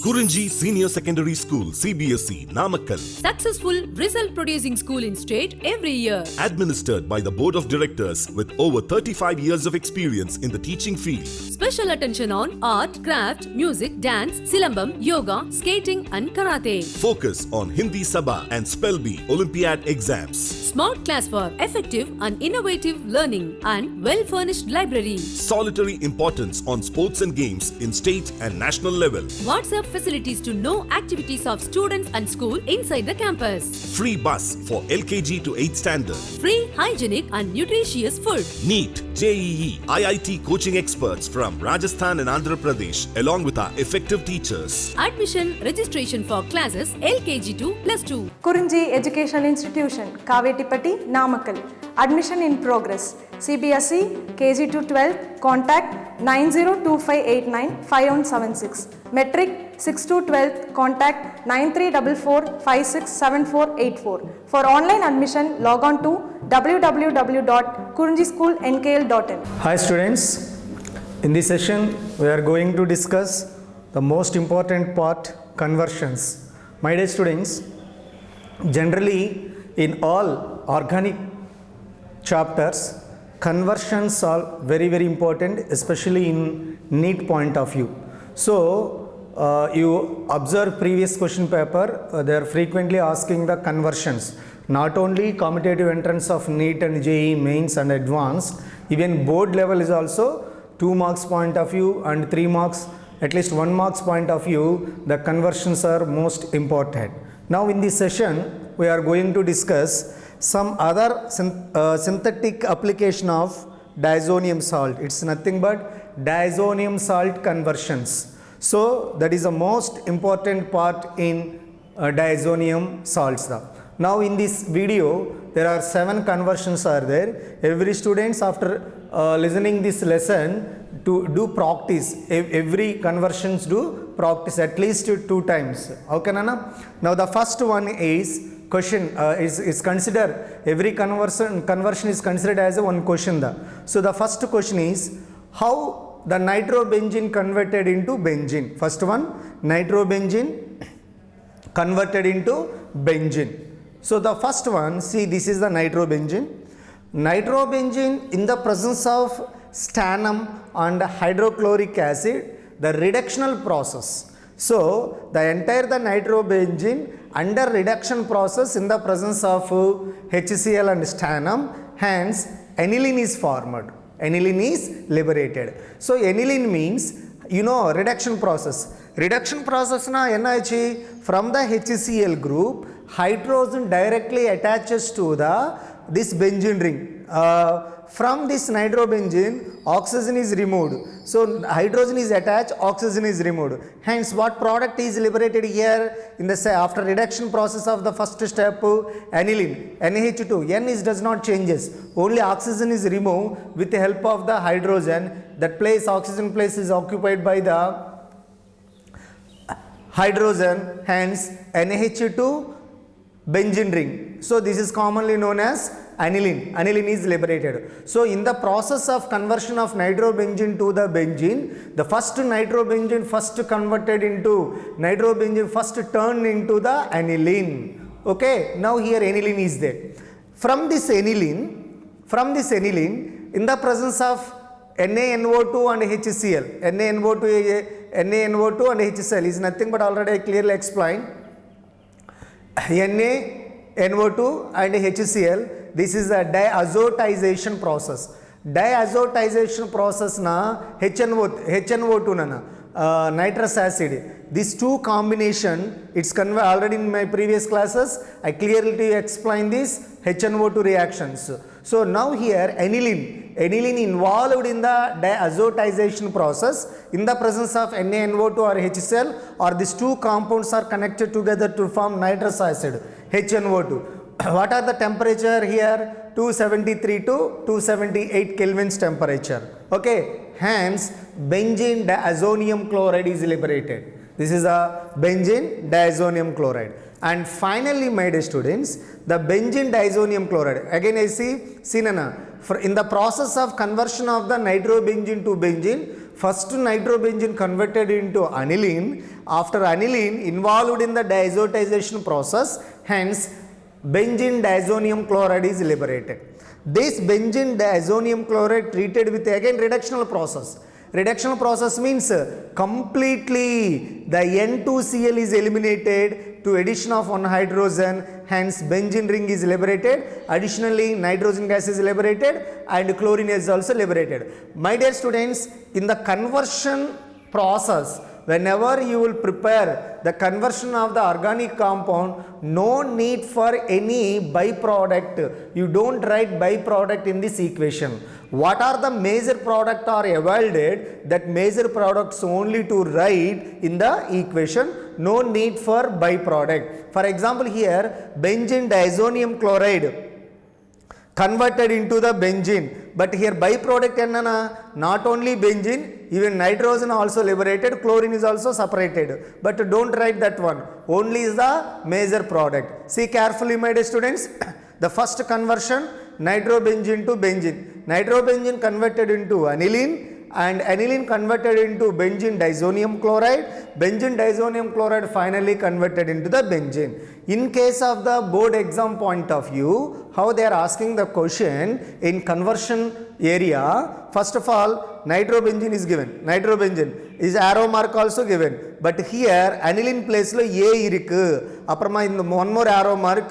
Kurunji Senior Secondary School, CBSE, Namakkal. Successful result producing school in state every year. Administered by the Board of Directors with over 35 years of experience in the teaching field. Special attention on art, craft, music, dance, silambam, yoga, skating and karate. Focus on Hindi Sabha and Spell Bee Olympiad exams. Smart class for effective and innovative learning and well-furnished library. Solitary importance on sports and games in state and national level. WhatsApp facilities to know activities of students and school inside the campus. Free bus for LKG to 8th standard. Free, hygienic and nutritious food. NEET, JEE, IIT coaching experts from Rajasthan and Andhra Pradesh along with our effective teachers. Admission registration for classes LKG to +2. Kurunji Education Institution, Kavetipatti, Namakkal. Admission in progress. CBSE, KG to 12, contact 9025895176. Metric 6 to 12, contact 9344567484. For online admission, log on to www.kurunjischoolnkl.in. Hi students, in this session we are going to discuss the most important part, conversions. My dear students, generally in all organic chapters, conversions are very important, especially in NEET point of view. So you observe previous question paper, they are frequently asking the conversions. Not only competitive entrance of NEET and JEE mains and advanced, even board level is also 2 marks point of view and 3 marks, at least 1 marks point of view, the conversions are most important. Now in this session, we are going to discuss some other synthetic application of diazonium salt. It's nothing but diazonium salt conversions. So that is the most important part in diazonium salts. Now in this video, there are 7 conversions are there. Every students after listening this lesson to do practice, every conversions do practice at least 2 times. Okay, Nana? Now the first one is question is considered, every conversion is considered as a one question. So the first question is how the nitrobenzene converted into benzene. First one, nitrobenzene converted into benzene. So the first one, see, this is the nitrobenzene. Nitrobenzene in the presence of stannum and hydrochloric acid, the reductional process. So the entire the nitrobenzene under reduction process in the presence of HCl and stannum, hence aniline is formed. Aniline is liberated. So aniline means, you know, reduction process. Reduction process na NH from the HCl group, hydrogen directly attaches to the this benzene ring. From this nitrobenzene, oxygen is removed. So hydrogen is attached, oxygen is removed. Hence, what product is liberated here in the after reduction process of the first step? Aniline, NH2. N is does not changes. Only oxygen is removed with the help of the hydrogen. That place, oxygen place, is occupied by the hydrogen. Hence, NH2 benzene ring. So this is commonly known as aniline. Aniline is liberated. So in the process of conversion of nitrobenzene to the benzene, the first nitrobenzene first converted into nitrobenzene first turned into the aniline. Okay, now here aniline is there. From this aniline in the presence of NaNO2 and HCl, NaNO2 and HCl is nothing but already I clearly explained. NaNO2 and HCl, this is a diazotization process. Diazotization process na HNO2 na nitrous acid. These two combination, it's already in my previous classes, I clearly explained this HNO2 reactions. So now here aniline involved in the diazotization process in the presence of NaNO2 or HCl, or these two compounds are connected together to form nitrous acid, HNO2. What are the temperature here? 273 to 278 Kelvin's temperature. Okay, hence benzene diazonium chloride is liberated. This is a benzene diazonium chloride. And finally, my dear students, the benzene diazonium chloride. Again I see Nana, in the process of conversion of the nitrobenzene to benzene, first nitrobenzene converted into aniline. After aniline involved in the diazotization process, hence benzene diazonium chloride is liberated. This benzene diazonium chloride treated with again reductional process. Reductional process means completely the N2Cl is eliminated to addition of one hydrogen, hence benzene ring is liberated. Additionally nitrogen gas is liberated and chlorine is also liberated. My dear students, in the conversion process, whenever you will prepare the conversion of the organic compound, no need for any byproduct. You don't write byproduct in this equation. What are the major product are evolved, that major products only to write in the equation. No need for byproduct. For example, here benzene diazonium chloride converted into the benzene, but here byproduct enna, not only benzene, even nitrogen also liberated, chlorine is also separated, but don't write that one, only is the major product. See carefully my dear students, the first conversion nitrobenzene to benzene, nitrobenzene converted into aniline and aniline converted into benzene diazonium chloride, benzene diazonium chloride finally converted into the benzene. In case of the board exam point of view, how they are asking the question in conversion area, first of all nitrobenzene is given, nitrobenzene is arrow mark also given, but here aniline place lo A irukku, apparama in one more arrow mark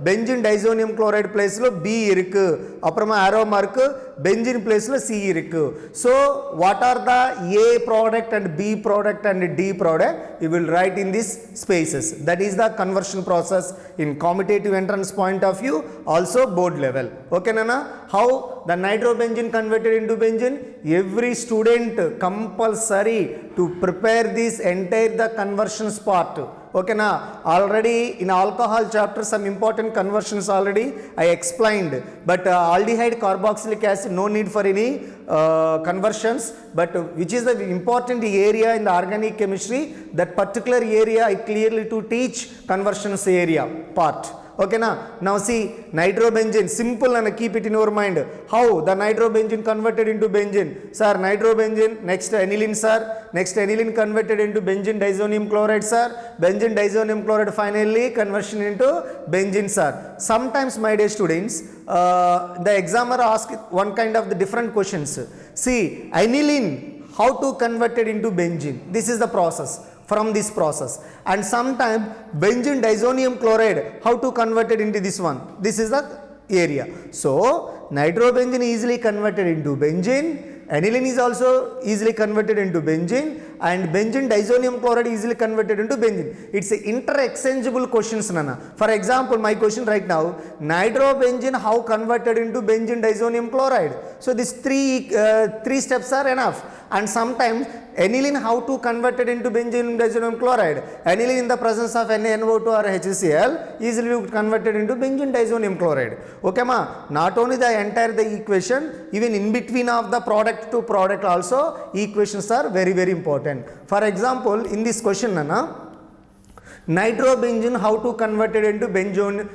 benzene diazonium chloride place lo B irukku, apparama arrow mark benzene place lo C irukku. So what are the A product and B product and D product, you will write in these spaces. That is the conversion process in commutative entrance point of view, also board level. Okay nana, how the nitrobenzene converted into benzene, every student compulsory to prepare this entire the conversions part. Okay na, already in alcohol chapter some important conversions already I explained, but aldehyde carboxylic acid no need for any conversions, but which is the important area in the organic chemistry, that particular area I clearly to teach conversions area part. Okay na, now see nitrobenzene, simple and keep it in your mind, how the nitrobenzene converted into benzene, sir nitrobenzene, next aniline sir, next aniline converted into benzene diazonium chloride sir, benzene diazonium chloride finally conversion into benzene sir. Sometimes my dear students, the examiner ask one kind of the different questions. See aniline, how to convert it into benzene, this is the process, from this process, and sometime benzene diazonium chloride, how to convert it into this one, this is the area. So nitrobenzene easily converted into benzene, aniline is also easily converted into benzene, and benzene diazonium chloride easily converted into benzene. It's a interchangeable questions nana. For example, my question right now, nitrobenzene how converted into benzene diazonium chloride, so these three steps are enough. And sometimes aniline how to convert it into benzene diazonium chloride, aniline in the presence of NaNO2 or HCl easily converted into benzene diazonium chloride. Okay ma, not only the entire the equation, even in between of the product to product also equations are very very important. For example, in this question nana, nitrobenzene how to convert it into benzene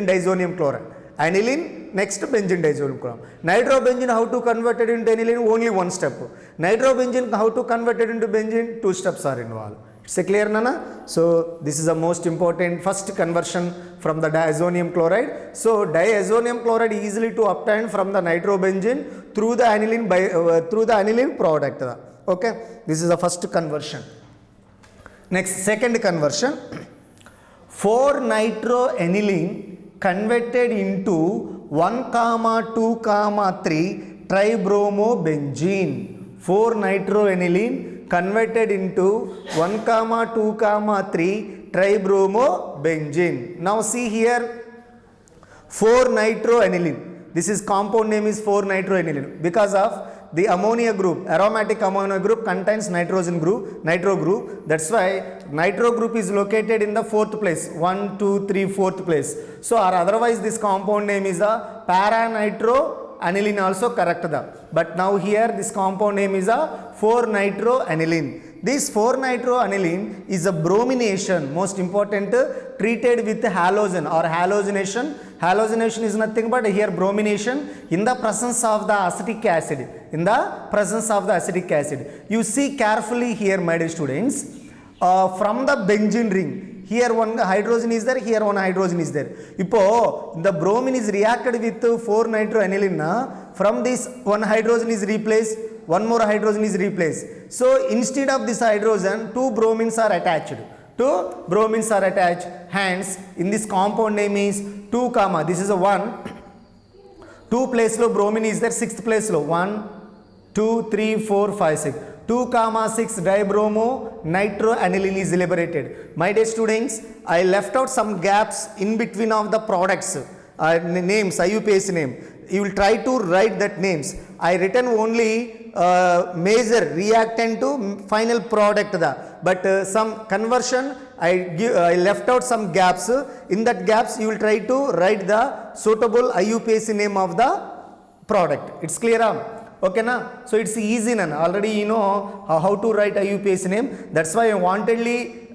diazonium chloride, aniline next benzene diazonium chloride, nitrobenzene how to convert it into aniline, only one step, nitrobenzene how to convert it into benzene, two steps are involved. It's clear nana? So this is the most important first conversion from the diazonium chloride. So diazonium chloride easily to obtain from the nitrobenzene through the aniline through the aniline product. Okay, this is the first conversion. Next, second conversion, 4-nitroaniline converted into 1,2,3 tribromobenzene. 4-nitroaniline converted into 1,2,3 tribromobenzene. Now see here, 4-nitroaniline. This is compound name is 4-nitroaniline because of the ammonia group, aromatic ammonia group contains nitrogen group, nitro group. That's why nitro group is located in the fourth place, 1, 2, 3, fourth place. So or otherwise this compound name is a para-nitroaniline also correct. But now here this compound name is a 4-nitroaniline. This 4-nitroaniline is a bromination, most important, treated with halogen or halogenation. Halogenation is nothing but here bromination in the presence of the acetic acid. In the presence of the acetic acid. You see carefully here, my dear students, from the benzene ring, here one hydrogen is there, here one hydrogen is there. Ipo the bromine is reacted with 4-nitroaniline. From this one hydrogen is replaced, one more hydrogen is replaced. So instead of this hydrogen, 2 bromines are attached. 2 bromines are attached. Hence, in this compound name is 2 comma. This is a 1. 2 place lo bromine is there. 6th place lo 1, 2, 3, 4, 5, 6. 2 comma 6 dibromo nitroaniline is liberated. My dear students, I left out some gaps in between of the products names, IUPAC name. You will try to write that names. I written only major reactant to final product, but some conversion I left out some gaps. In that gaps you will try to write the suitable IUPAC name of the product. It's clear? Okay na? So it's easy na. Already you know how to write IUPAC name. That's why I wantedly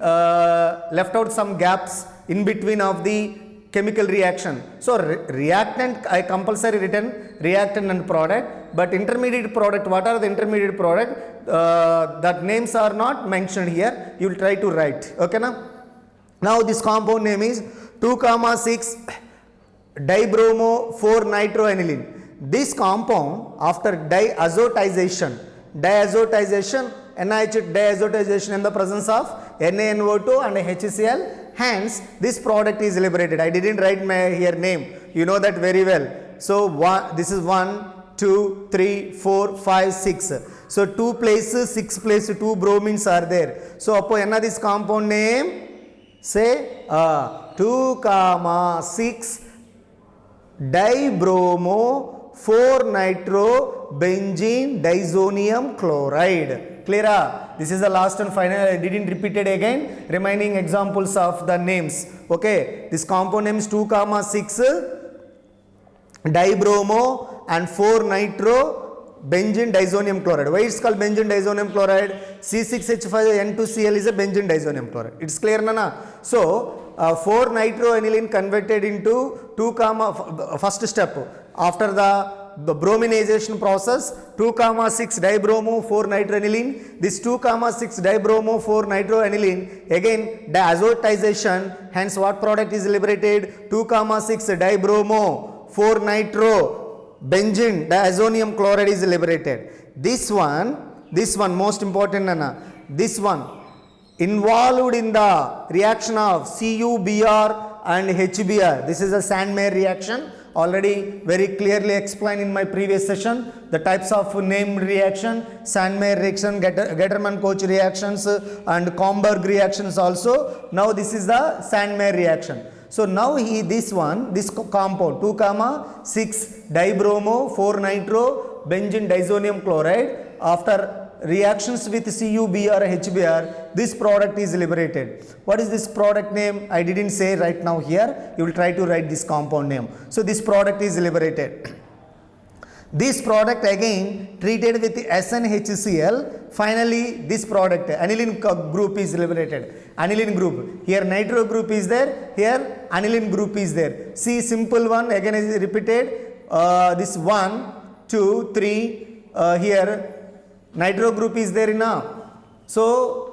left out some gaps in between of the chemical reaction. So reactant I compulsory written reactant and product, but intermediate product, what are the intermediate product? That names are not mentioned here. You will try to write. Okay na? Now this compound name is 2,6 dibromo 4-nitroaniline. This compound after diazotization, NiH diazotization in the presence of NaNO2 and HCl. Hence, this product is liberated. I didn't write my here name. You know that very well. So, this is 1, 2, 3, 4, 5, 6. So, 2 places, 6 places, 2 bromines are there. So, appo this compound name? Say 2,6 dibromo 4-nitrobenzene disonium chloride. Clear? This is the last and final. I didn't repeat it again. Remaining examples of the names. Okay. This compound name is 2,6 dibromo and 4-nitrobenzene disonium chloride. Why it's called benzene disonium chloride? C6H5N2Cl is a benzene disonium chloride. It's clear, Nana? So, 4-nitroaniline converted into 2 comma first step after the brominization process 2,6 dibromo 4-nitroaniline. This 2,6 dibromo 4-nitroaniline again diazotization. Hence what product is liberated? 2,6 dibromo 4-nitrobenzene diazonium chloride is liberated. This one most important, Nana. This one involved in the reaction of CuBr and HBr. This is a Sandmeyer reaction. Already very clearly explained in my previous session. The types of named reaction, Sandmeyer reaction, Getterman-Koch reactions and Comberg reactions also. Now this is the Sandmeyer reaction. So now this compound 2,6 dibromo 4-nitrobenzene disonium chloride after reactions with CuBr HBr, this product is liberated. What is this product name? I didn't say right now here. You will try to write this compound name. So this product is liberated. This product again treated with SnHCl. Finally this product aniline group is liberated. Aniline group. Here nitro group is there. Here aniline group is there. See simple one again is repeated. This 1, 2, 3 here. Nitro group is there enough. So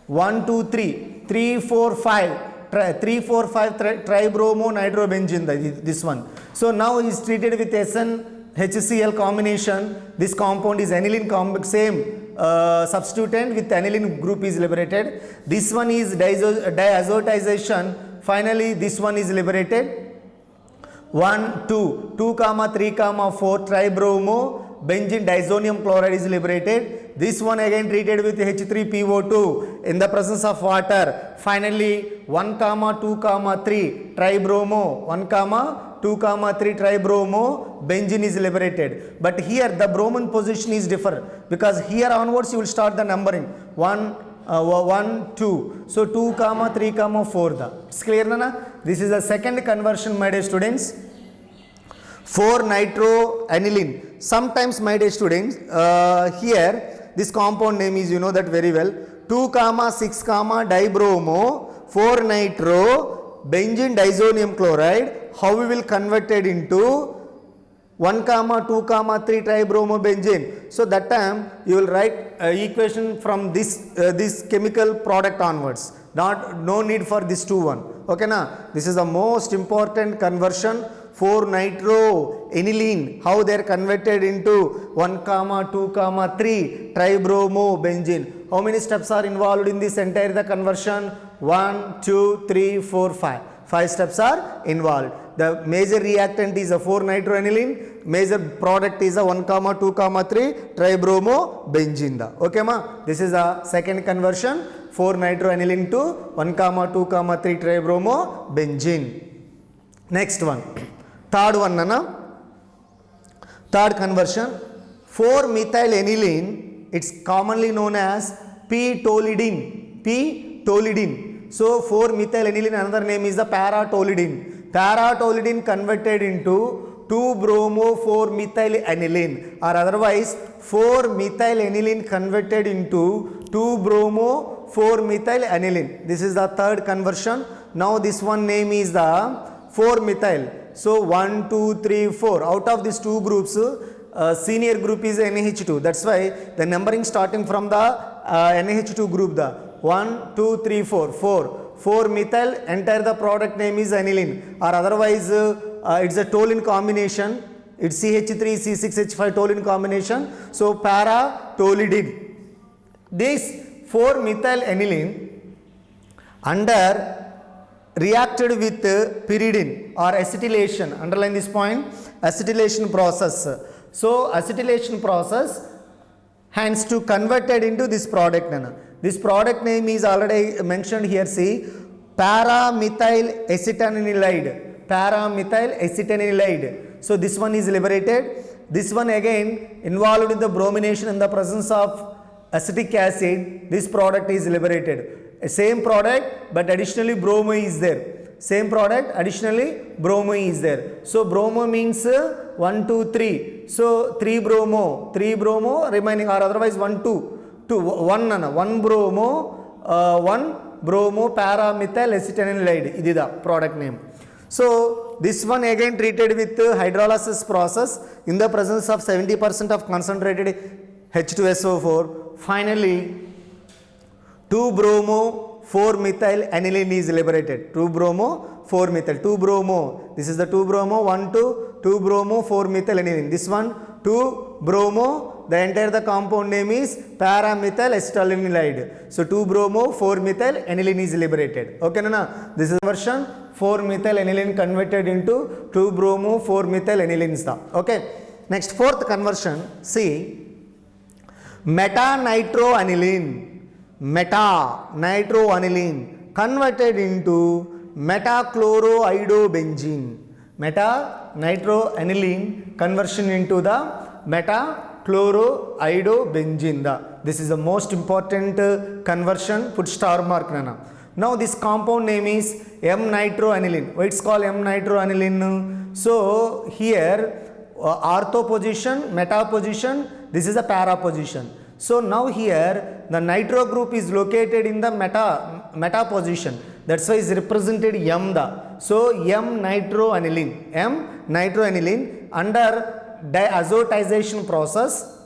1, 2, 3, 3, 4, 5, 3, 4, 5 tribromo nitrobenzene, this one. So now is treated with SnHCl combination. This compound is aniline same substituent with aniline group is liberated. This one is diazotization. Finally this one is liberated. 1, 2, 2, 3, 4 tribromo benzene disonium chloride is liberated. This one again treated with H3PO2 in the presence of water. Finally 1, 2, 3 tribromo 1, 2, 3 tribromo benzene is liberated. But here the bromine position is different because here onwards you will start the numbering 1, 2. So 2, 3, 4. It's clear, Nana? This is the second conversion, my dear students. 4-nitroaniline. Sometimes, my dear students, here this compound name is, you know that very well, 2, 6, dibromo, 4 nitro, benzene disonium chloride. How we will convert it into 1, 2, 3 tribromobenzene. So that time you will write equation from this chemical product onwards. No need for this 2 1. Okay na? This is the most important conversion. 4 nitro aniline, how they are converted into 1, 2, 3 tribromobenzene. How many steps are involved in this entire the conversion? 1, 2, 3, 4, 5. 5 steps are involved. The major reactant is a 4 nitroaniline, major product is a 1, 2, 3 tribromobenzene. Okay ma? This is a second conversion, 4 nitroaniline to 1, 2, 3 tribromobenzene. Next one, third one nana. Third conversion, 4 methyl aniline, it's commonly known as p-toluidine. P-toluidine. So 4 methyl aniline, another name is the para-toluidine. Para-toluidine converted into 2-bromo-4 methyl aniline, or otherwise 4 methyl aniline converted into 2-bromo-4 methyl aniline. This is the third conversion. Now this one name is the 4 methyl. So 1, 2, 3, 4. Out of these 2 groups, senior group is NH2. That's why the numbering starting from the NH2 group, the 1, 2, 3, 4. 4 methyl, entire the product name is aniline, or otherwise it's a toluene combination. It's CH3 C6H5 toluene combination. So para-toluidine. This 4 methyl aniline under reacted with pyridine or acetylation. Underline this point, acetylation process. So acetylation process hence to converted into this product. This product name is already mentioned here. See, para-methyl acetanilide. Para-methyl acetanilide. So this one is liberated. This one again involved in the bromination in the presence of acetic acid. This product is liberated. Same product, but additionally bromo is there. Same product, additionally bromo is there. So bromo means 1, 2, 3. So 3 bromo remaining, or otherwise 1, 2. 1 bromo, 1 bromo para-methyl acetanilide. This is the product name. So this one again treated with hydrolysis process in the presence of 70% of concentrated H2SO4. Finally 2-bromo-4 methyl aniline is liberated. 2-bromo-4 methyl. 2-bromo. This is the 2-bromo. 1, 2. 2-bromo-4 methyl aniline. This one 2-bromo. The entire the compound name is para-methyl acetanilide. So 2-bromo-4 methyl aniline is liberated. Okay na? This is version 4 methyl aniline converted into 2-bromo-4 methyl aniline. Okay. Next, fourth conversion. See, meta-nitroaniline. Meta-nitroaniline converted into meta-chloroidobenzene. Meta-nitroaniline conversion into the meta-chloroidobenzene. This is the most important conversion. Put star mark nana. Now this compound name is M-nitroaniline. Why it's called M-nitroaniline? So here ortho position, meta position, this is a para position. So now here the nitro group is located in the meta position. That's why it's represented M. So M-nitroaniline. M-nitroaniline under diazotization process.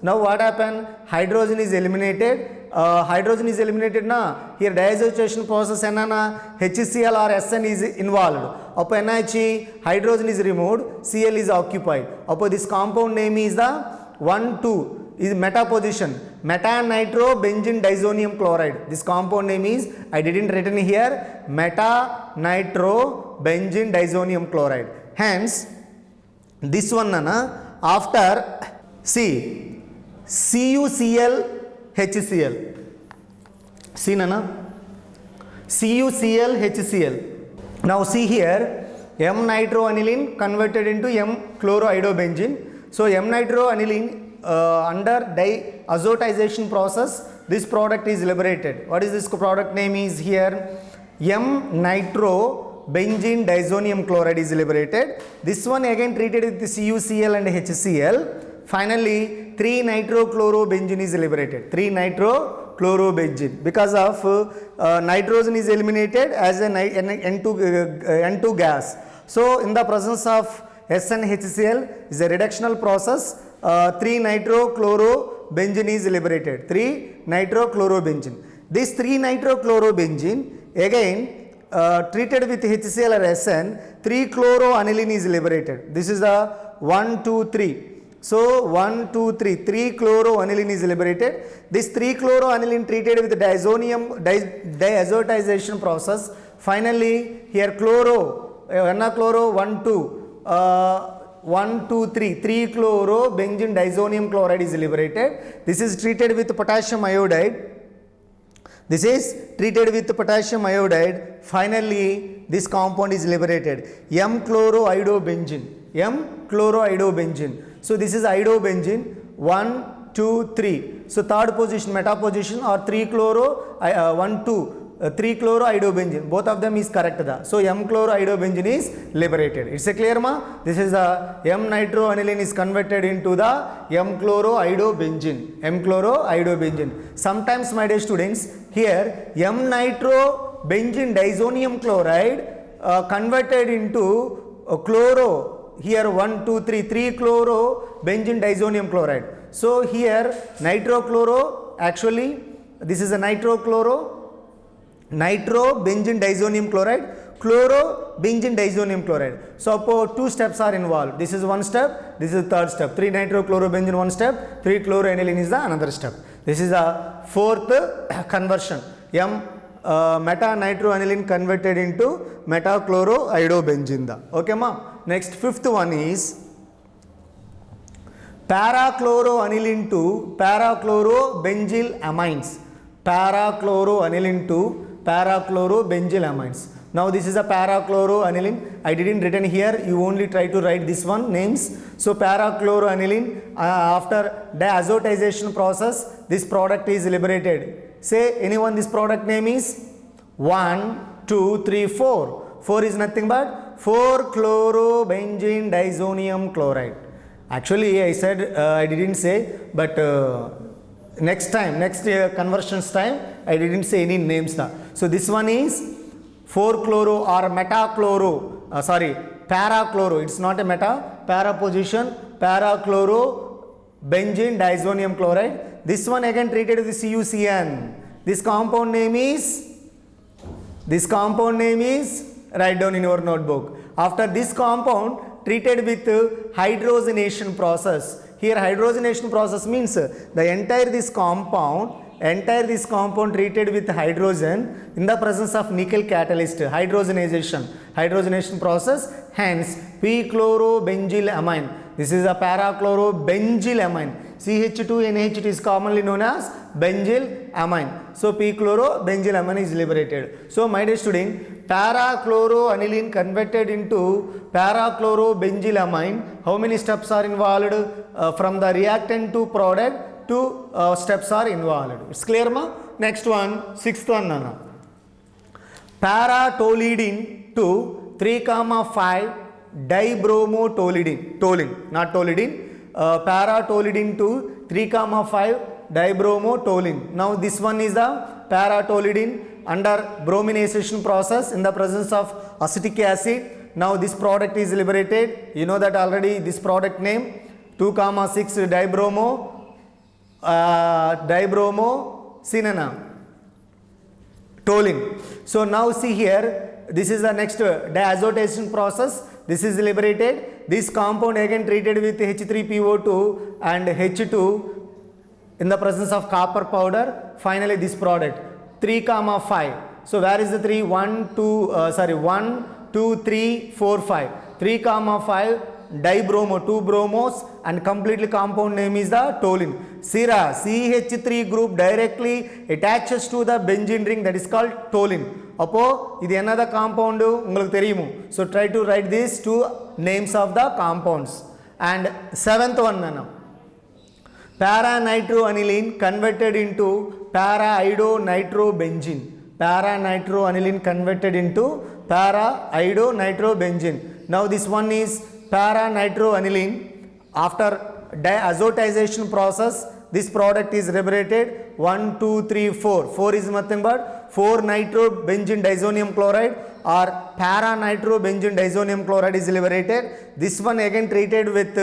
Now what happened? Hydrogen is eliminated. Na here diazotization process enna HCl or SN is involved. Upon NH hydrogen is removed, Cl is occupied. Upon this compound name is the 1, 2 is meta position, meta-nitro-benzene disonium chloride. This compound name is, I didn't written here, meta-nitro-benzene disonium chloride. Hence this one nana, after see CuCl HCl. See nana, CuCl HCl. Now see here, M-nitroaniline converted into M-chloroidobenzene. So M-nitroaniline under diazotization process, this product is liberated. What is this product name is here? M-nitrobenzene disonium chloride is liberated. This one again treated with CuCl and HCl. Finally, 3-nitrochlorobenzene is liberated. 3-nitrochlorobenzene. Because of nitrogen is eliminated as a N2 gas. So, in the presence of SnHCl is a reductional process. 3-nitrochlorobenzene is liberated. 3-nitrochlorobenzene. This 3-nitrochlorobenzene again treated with HCl or Sn, 3-chloroaniline is liberated. This is the 1, 2, 3. So 1, 2, 3, 3-chloroaniline is liberated. This 3-chloroaniline treated with diazotization process. Finally, here chloro, chloro 1, 2. 1, 2, 3, 3-chlorobenzene disonium chloride is liberated. This is treated with potassium iodide. This is treated with potassium iodide. Finally, this compound is liberated. M-chloroidobenzene. M-chloroidobenzene. So, this is idobenzene. 1, 2, 3. So, third position, meta position or 3-chloroidobenzene. Both of them is correct. So, M-chloroidobenzene is liberated. It's a clear ma? This is the M-nitroaniline is converted into the M-chloroidobenzene. M-chloroidobenzene. Sometimes, my dear students, here M-nitrobenzene disonium chloride converted into chloro. Here 1, 2, 3, 3-chlorobenzene disonium chloride. So, here nitrochloro, actually this is a nitrobenzene disonium chloride, chlorobenzene disonium chloride. So, 2 steps are involved. This is one step, this is the third step. 3-nitrochlorobenzene one step, 3-chloroaniline is the another step. This is the fourth conversion. Meta-nitroaniline converted into metachloroidobenzene. Okay ma? Next, fifth one is para-chloroaniline to para-chlorobenzyl amines. Para-chloroaniline to para-chlorobenzyl amines. Now this is a para-chloroaniline. I didn't written here. You only try to write this one names. So para-chloroaniline after diazotization process, this product is liberated. Say anyone this product name is 1, 2, 3, 4. 4 is nothing but 4-chlorobenzene disonium chloride. Actually, I said I didn't say, but next conversions time, I didn't say any names. So this one is 4-chloro or metachloro. Para-chloro. It's not a meta. Para position. Para-chlorobenzene disonium chloride. This one again treated with CuCN. This compound name is, write down in your notebook. After this compound treated with hydrogenation process. Here hydrogenation process means the entire this compound treated with hydrogen in the presence of nickel catalyst, hydrogenation process, hence p-chlorobenzyl amine. This is a para-chlorobenzyl amine. CH2NH2 is commonly known as benzyl amine. So p-chlorobenzyl amine is liberated. So my dear student, para-chloroaniline converted into para-chlorobenzyl amine. How many steps are involved? From the reactant to product, 2 steps are involved. It's clear ma? Next one, sixth one nana. Para-toluidine to 3,5 dibromotoluidine. Toluene, not toluidine. Para-toluidine to 3,5 dibromotoluene. Now this one is the para-toluidine under bromination process in the presence of acetic acid. Now this product is liberated. You know that already, this product name 2,6 dibromosinana toluene. So now see here, this is the next diazotization process. This is liberated. This compound again treated with H3PO2 and H2 in the presence of copper powder. Finally this product 3,5. So where is the 3? 1, 2, 3, 4, 5. 3,5 dibromo, 2 bromos, and completely compound name is the toluene. Sira, CH3 group directly attaches to the benzene ring, that is called toluene. Appo இது another compound உங்களுக்கு தெரியுமோ. So try to write these 2 names of the compounds. And seventh one nana. Para-nitroaniline converted into para-iodonitrobenzene. Para-nitroaniline converted into para-iodonitrobenzene. Now this one is para-nitroaniline after diazotization process, this product is liberated. 1, 2, 3, 4. 4 is nothing but 4-nitrobenzene diazonium chloride or para-nitrobenzene diazonium chloride is liberated. This one again treated with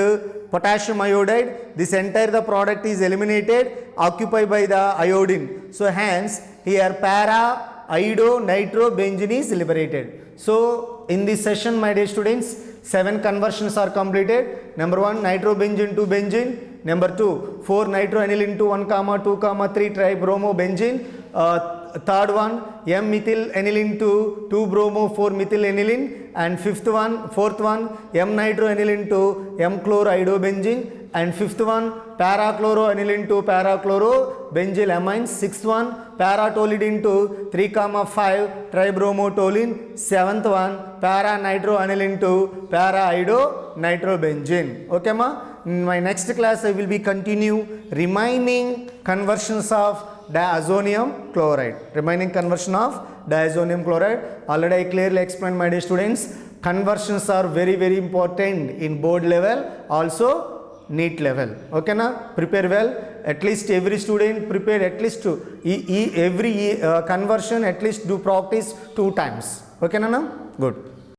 potassium iodide. This entire the product is eliminated, occupied by the iodine. So hence here para-iodonitrobenzene is liberated. So in this session, my dear students, 7 conversions are completed. Number 1, nitrobenzene to benzene. Number 2, 4-nitroaniline to 1, 2, 3 tribromobenzene. Third one, M-methyl-aniline to 2-bromo-4-methyl-aniline. And fourth one, M-nitroaniline to M-chloroiodobenzene. And fifth one, para-chloroaniline to para-chlorobenzyl amines. Sixth one, para-toluidine to 3,5 tribromotoluene. Seventh one, para-nitroaniline to para-iodonitrobenzene. Okay ma? In my next class I will be continue remaining conversions of diazonium chloride. Remaining conversion of diazonium chloride. Already I clearly explained, my dear students, conversions are very very important in board level, also NEET level. Okay na? Prepare well. At least every student prepare at least to every conversion at least do practice 2 times. Okay na? Good.